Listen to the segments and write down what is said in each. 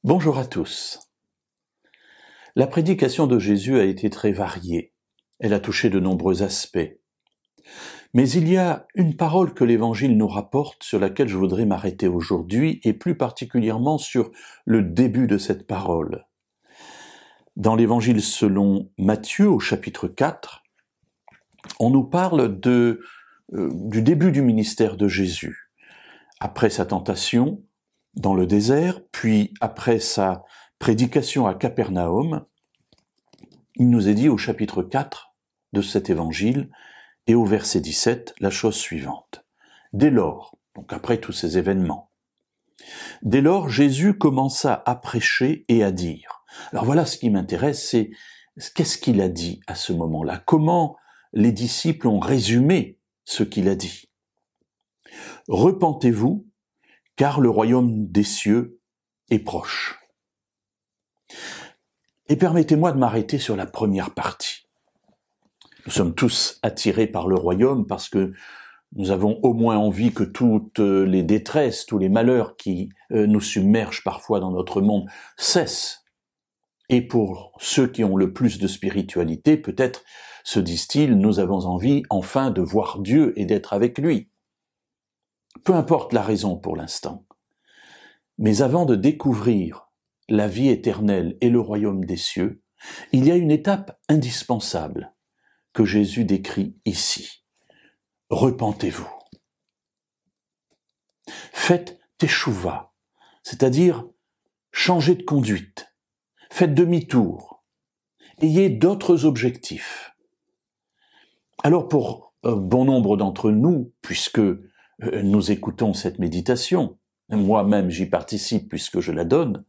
Bonjour à tous. La prédication de Jésus a été très variée. Elle a touché de nombreux aspects. Mais il y a une parole que l'Évangile nous rapporte sur laquelle je voudrais m'arrêter aujourd'hui et plus particulièrement sur le début de cette parole. Dans l'Évangile selon Matthieu au chapitre 4, on nous parle du début du ministère de Jésus. Après sa tentation dans le désert, puis après sa prédication à Capernaum, il nous est dit au chapitre 4 de cet évangile et au verset 17 la chose suivante. Dès lors, donc après tous ces événements, dès lors Jésus commença à prêcher et à dire. Alors voilà ce qui m'intéresse, c'est qu'est-ce qu'il a dit à ce moment-là? Comment les disciples ont résumé ce qu'il a dit? Repentez-vous, car le royaume des cieux est proche. Et permettez-moi de m'arrêter sur la première partie. Nous sommes tous attirés par le royaume parce que nous avons au moins envie que toutes les détresses, tous les malheurs qui nous submergent parfois dans notre monde cessent. Et pour ceux qui ont le plus de spiritualité, peut-être se disent-ils, nous avons envie enfin de voir Dieu et d'être avec lui. Peu importe la raison pour l'instant. Mais avant de découvrir la vie éternelle et le royaume des cieux, il y a une étape indispensable que Jésus décrit ici. Repentez-vous. Faites teshuva, c'est-à-dire changez de conduite. Faites demi-tour. Ayez d'autres objectifs. Alors pour bon nombre d'entre nous, puisque nous écoutons cette méditation, moi-même j'y participe puisque je la donne,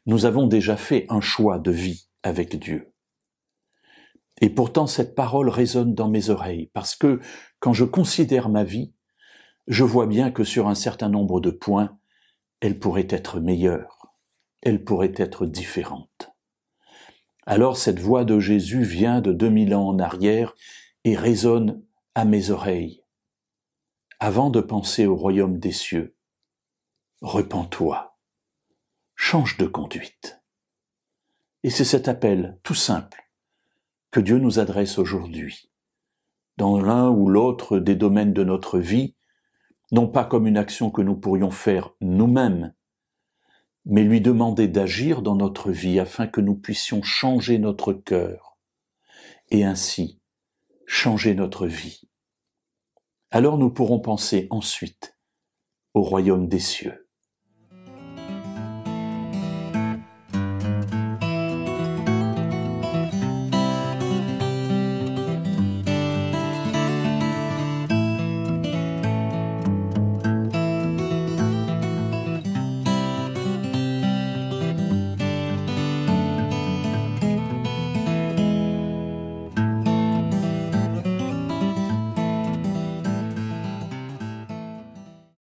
nous avons déjà fait un choix de vie avec Dieu. Et pourtant cette parole résonne dans mes oreilles, parce que quand je considère ma vie, je vois bien que sur un certain nombre de points, elle pourrait être meilleure, elle pourrait être différente. Alors cette voix de Jésus vient de 2000 ans en arrière et résonne à mes oreilles. Avant de penser au royaume des cieux, repens-toi, change de conduite. Et c'est cet appel tout simple que Dieu nous adresse aujourd'hui, dans l'un ou l'autre des domaines de notre vie, non pas comme une action que nous pourrions faire nous-mêmes, mais lui demander d'agir dans notre vie afin que nous puissions changer notre cœur et ainsi changer notre vie. Alors nous pourrons penser ensuite au royaume des cieux.